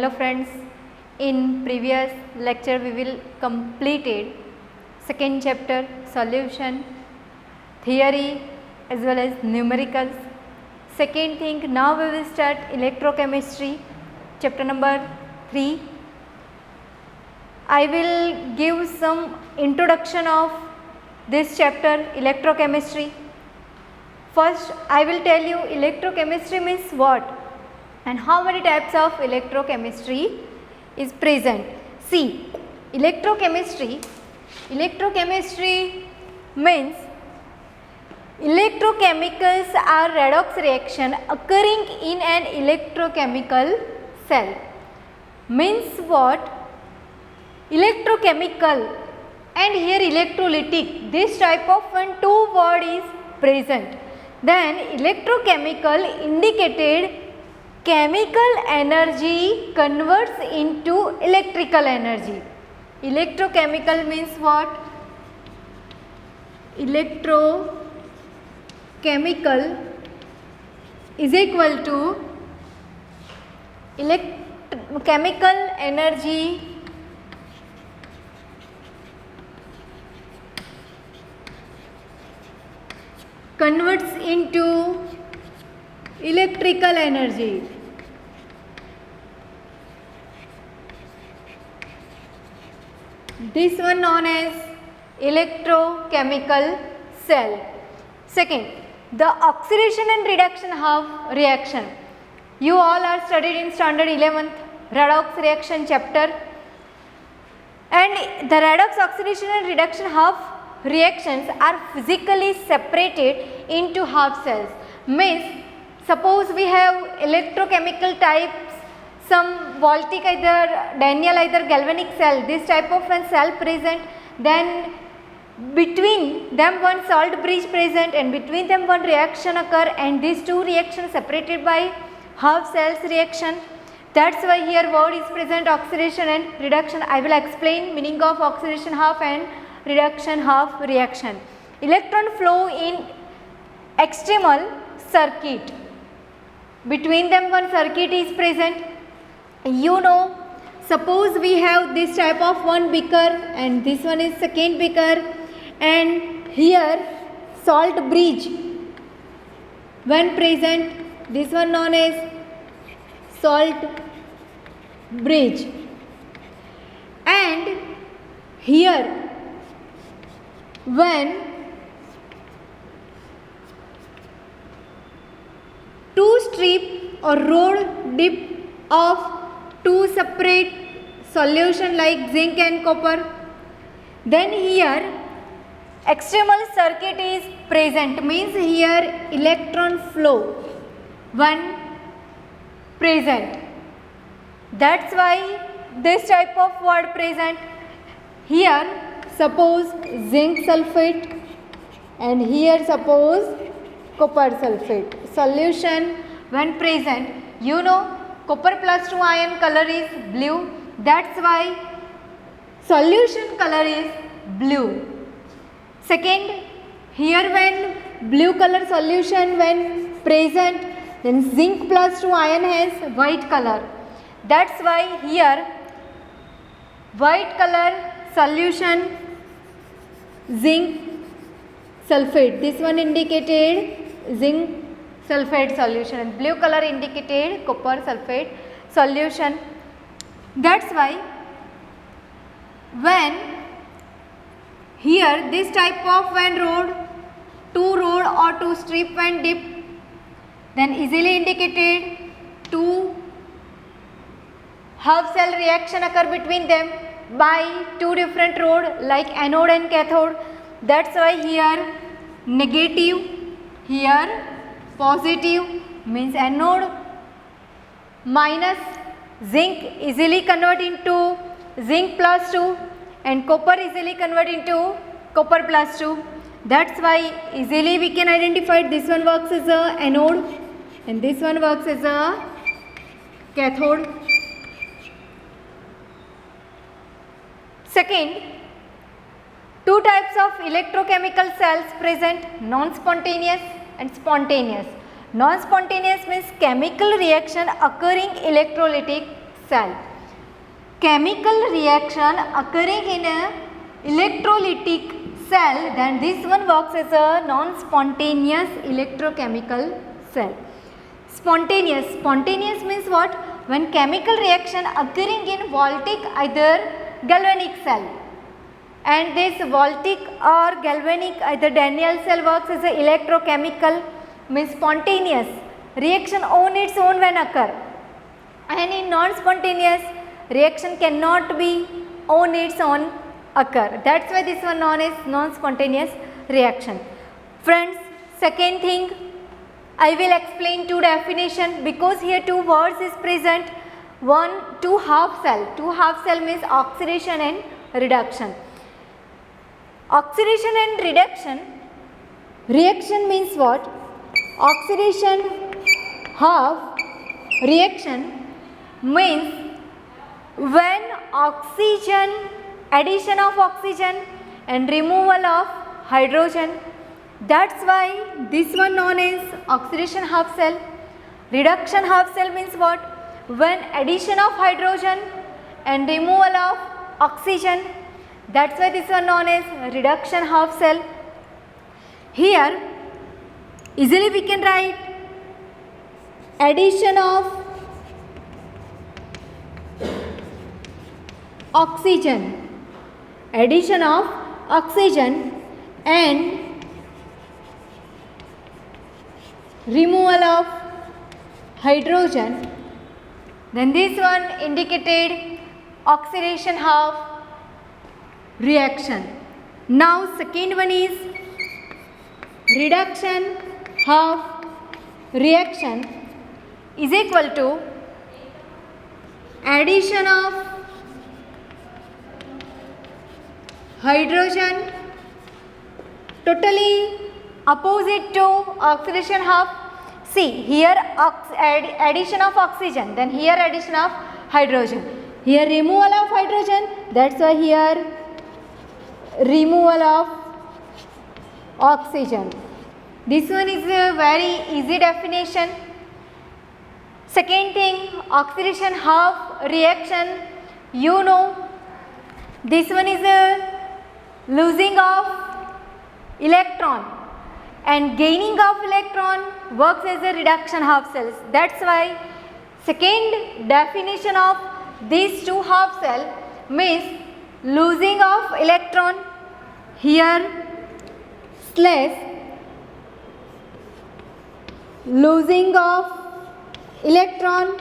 Hello friends, in previous lecture we will completed second chapter solution, theory as well as numericals. Second thing, now we will start electrochemistry, chapter number 3. I will give some introduction of this chapter electrochemistry. First, I will tell you electrochemistry means what and how many types of electrochemistry is present. See, electrochemistry means electrochemicals are redox reaction occurring in an electrochemical cell. Means what? Electrochemical and here electrolytic, this type of when two word is present, then electrochemical indicated chemical energy converts into electrical energy. Electrochemical means what? Electrochemical is equal to chemical energy converts into electrical energy. This one known as electrochemical cell. Second, the oxidation and reduction half reaction. You all are studied in standard 11th redox reaction chapter, and the redox oxidation and reduction half reactions are physically separated into half cells. Means suppose we have electrochemical types, some voltaic either Daniell either galvanic cell, this type of one cell present, then between them one salt bridge present and between them one reaction occur, and these two reactions separated by half cells reaction. That's why here word is present oxidation and reduction. I will explain meaning of oxidation half and reduction half reaction. Electron flow in extremal circuit. Between them one circuit is present. You know, suppose we have this type of one beaker and this one is second beaker, and here salt bridge when present, this one known as salt bridge, and here when two strip or rod dip of two separate solution like zinc and copper, then here extremal circuit is present, means here electron flow one present. That's why this type of word present. Here suppose zinc sulfate and here suppose copper sulfate solution when present. You know, copper plus 2 ion color is blue, that's why solution color is blue. Second, here when blue color solution when present, then zinc plus 2 ion has white color, that's why here white color solution zinc sulfate, this one indicated zinc sulfate solution and blue color indicated copper sulfate solution. That's why when here this type of when rod, two rod or two strip when dip, then easily indicated two half cell reaction occur between them by two different rod like anode and cathode. That's why here negative, here positive, means anode minus zinc easily convert into zinc plus 2 and copper easily convert into copper plus 2. That's why easily we can identify this one works as a anode and this one works as a cathode. Second, two types of electrochemical cells present, non-spontaneous and spontaneous. Non-spontaneous means chemical reaction occurring electrolytic cell. Chemical reaction occurring in a electrolytic cell, then this one works as a non-spontaneous electrochemical cell. Spontaneous means what? When chemical reaction occurring in voltaic either galvanic cell, and this voltaic or galvanic either Daniell cell works as a electrochemical, means spontaneous reaction on its own when occur, and in non-spontaneous reaction cannot be on its own occur. That's why this one known as non-spontaneous reaction. Friends, second thing, I will explain two definition because here two words is present. One, two half cell. Two half cell means oxidation and reduction. Oxidation and reduction. Reaction means what? Oxidation half reaction means when addition of oxygen and removal of hydrogen. That's why this one known as oxidation half cell. Reduction half cell means what? When addition of hydrogen and removal of oxygen. That's why this one known as reduction half cell. Here easily we can write addition of oxygen and removal of hydrogen, then this one indicated oxidation half reaction. Now second one is reduction half reaction is equal to addition of hydrogen, totally opposite to oxidation half. See here addition of oxygen, then here addition of hydrogen, here removal of hydrogen, that's why here removal of oxygen. This one is a very easy definition. Second thing, oxidation half reaction, you know, this one is a losing of electron and gaining of electron works as a reduction half cells. That's why second definition of these two half cell means losing of electron, here slash losing of electron,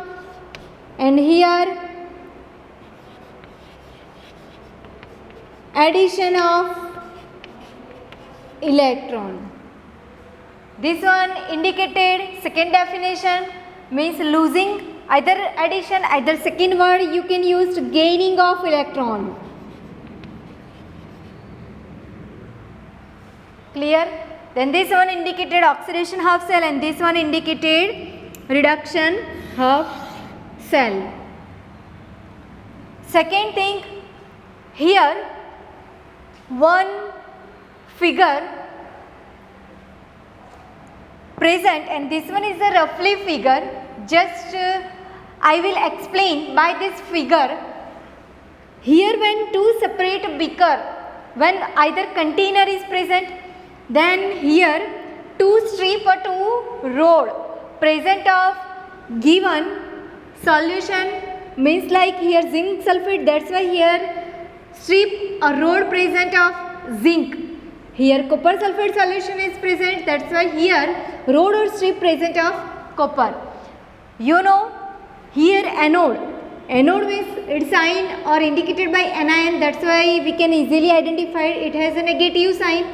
and here addition of electron. This one indicated second definition means losing either addition, either second word you can use gaining of electron. Clear? Then this one indicated oxidation half cell and this one indicated reduction half cell. Second thing, here one figure present and this one is a roughly figure. Just I will explain by this figure. Here when two separate beaker, when either container is present, then here two strip or two rod present of given solution, means like here zinc sulfate, that's why here strip or rod present of zinc. Here copper sulfate solution is present, that's why here rod or strip present of copper. You know, here anode. Anode means its sign or indicated by anion, that's why we can easily identify it has a negative sign.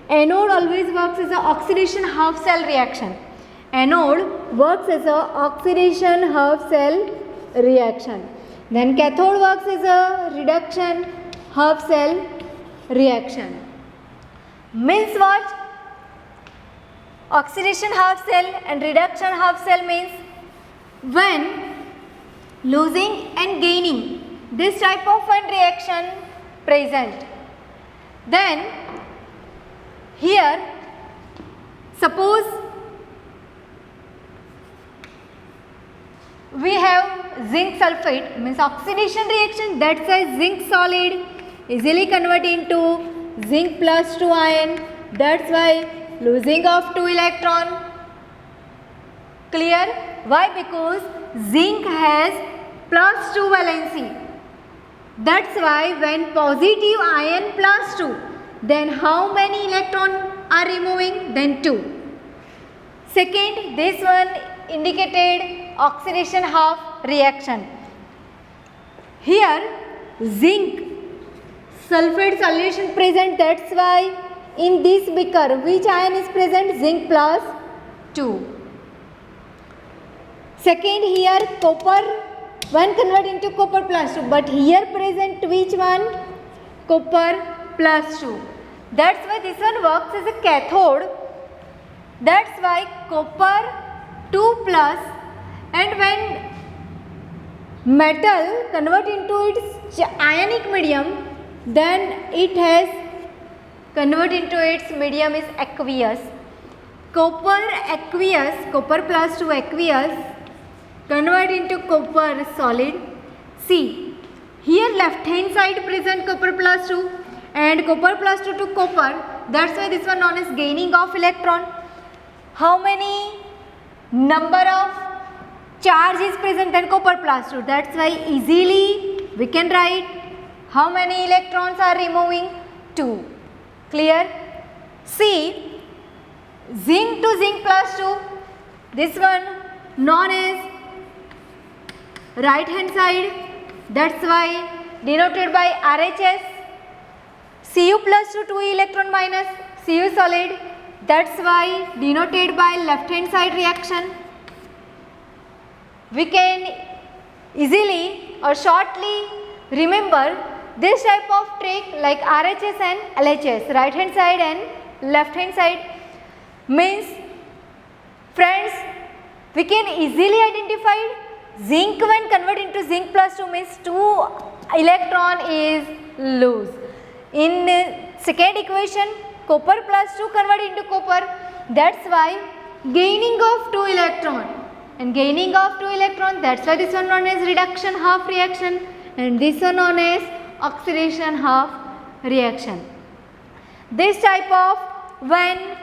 Anode always works as a oxidation half cell reaction. Anode works as a oxidation half cell reaction. Then cathode works as a reduction half cell reaction. Means what? Oxidation half cell and reduction half cell means when losing and gaining this type of one reaction present. Then here we have zinc sulfate means oxidation reaction, that's why zinc solid easily convert into zinc plus 2 ion, that's why losing of 2 electron. Clear? Why? Because zinc has plus 2 valency. That's why when positive ion plus 2, then how many electron are removing? Then 2. Second, this one indicated oxidation half reaction. Here zinc sulfate solution present, that's why in this beaker which ion is present? Zinc plus 2. Second, here copper 1 convert into copper plus 2, but here present which one? Copper plus 2. That's why this one works as a cathode. That's why copper 2 plus, and when metal convert into its ionic medium, then it has convert into its medium is aqueous. Copper aqueous, copper plus 2 aqueous, convert into copper solid. See, here left hand side present copper plus 2 and copper plus 2 to copper, that's why this one known as gaining of electron. How many number of charge is present? Then copper plus 2, that's why easily we can write how many electrons are removing? 2. Clear? See, zinc to zinc plus 2, this one known as right hand side, that's why denoted by RHS. Cu plus 2 electron minus Cu solid, that's why denoted by left hand side reaction. We can easily or shortly remember this type of trick like RHS and LHS, right hand side and left hand side. Means friends, we can easily identify zinc when convert into zinc plus 2 means 2 electron is loose. In second equation, copper plus 2 convert into copper, that's why gaining of 2 electron, and gaining of 2 electron, that's why this one known as reduction half reaction and this one known as oxidation half reaction. This type of when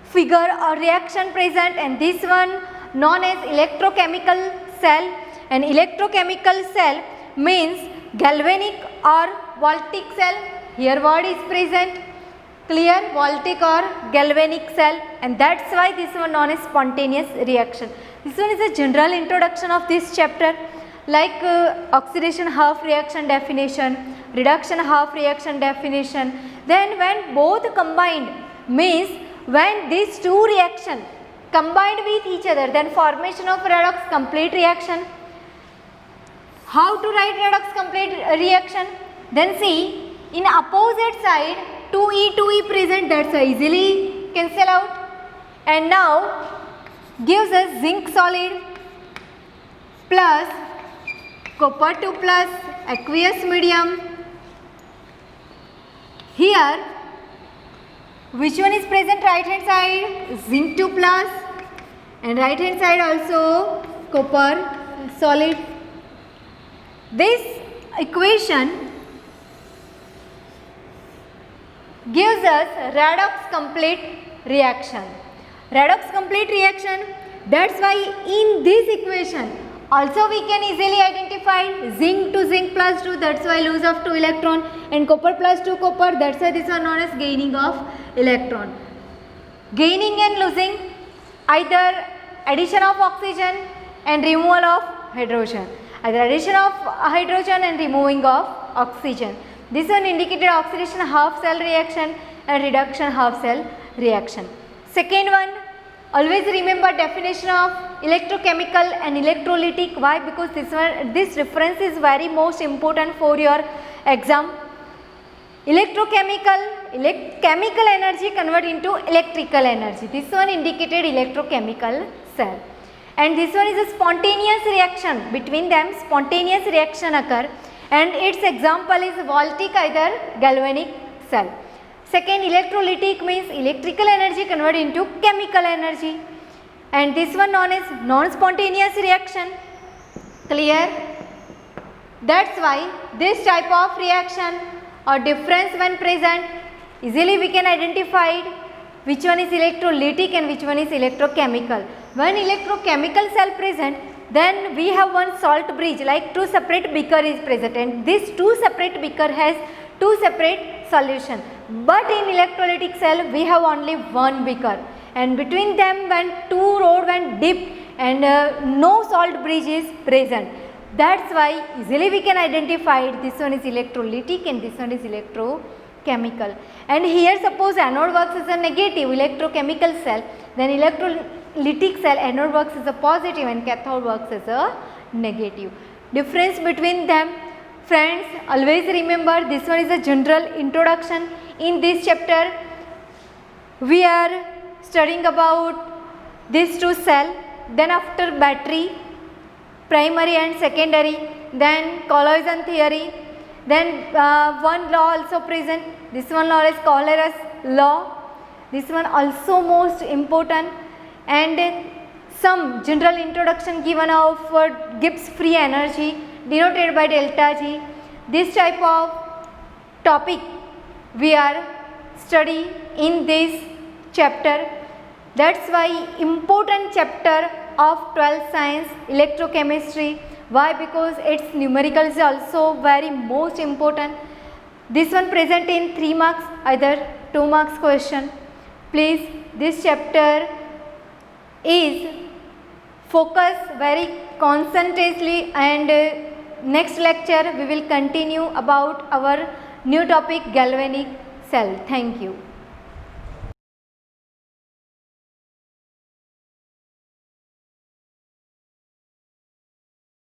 figure or reaction present, and this one known as electrochemical cell, and electrochemical cell means galvanic or voltaic cell. Here word is present. Clear? Voltaic or galvanic cell, and that's why this one known as spontaneous reaction. This one is a general introduction of this chapter, like oxidation half reaction definition, reduction half reaction definition. Then when both combined means when these two reactions combined with each other, then formation of redox complete reaction. How to write redox complete reaction? Then see, in opposite side 2E present, that's easily cancel out, and now gives us zinc solid plus copper 2 plus aqueous medium. Here which one is present? Right hand side zinc 2 plus, and right hand side also copper solid. This equation gives us redox complete reaction. Redox complete reaction, that's why in this equation also we can easily identify zinc to zinc plus 2, that's why loss of 2 electron, and copper plus 2 copper, that's why this is known as gaining of electron. Gaining and losing, either addition of oxygen and removal of hydrogen, either addition of hydrogen and removing of oxygen. This one indicated oxidation half cell reaction and reduction half cell reaction. Second one, always remember definition of electrochemical and electrolytic. Why? Because this reference is very most important for your exam. Electrochemical, chemical energy convert into electrical energy. This one indicated electrochemical cell. And this one is a spontaneous reaction. Between them spontaneous reaction occur, and its example is voltaic either galvanic cell. Second, electrolytic means electrical energy convert into chemical energy, and this one known as non-spontaneous reaction. Clear? That's why this type of reaction or difference when present, easily we can identify which one is electrolytic and which one is electrochemical. When electrochemical cell present, then we have one salt bridge, like two separate beaker is present, and this two separate beaker has two separate solution. But in electrolytic cell we have only one beaker, and between them when two rod when dipped and no salt bridge is present. That's why easily we can identify this one is electrolytic and this one is electrochemical. And here suppose anode works as a negative electrochemical cell, then electrolytic cell anode works as a positive and cathode works as a negative. Difference between them, friends, always remember this one is a general introduction. In this chapter we are studying about these two cells, then after battery, primary and secondary, then collision theory, then one law also present. This one law is called as law. This one also most important, and some general introduction given of Gibbs free energy denoted by delta G. This type of topic we are study in this chapter. That's why important chapter of 12th science, electrochemistry. Why? Because its numerical is also very most important. This one present in 3 marks, either 2 marks question. Please, this chapter is focus very concentratedly, and next lecture we will continue about our new topic galvanic cell. Thank you.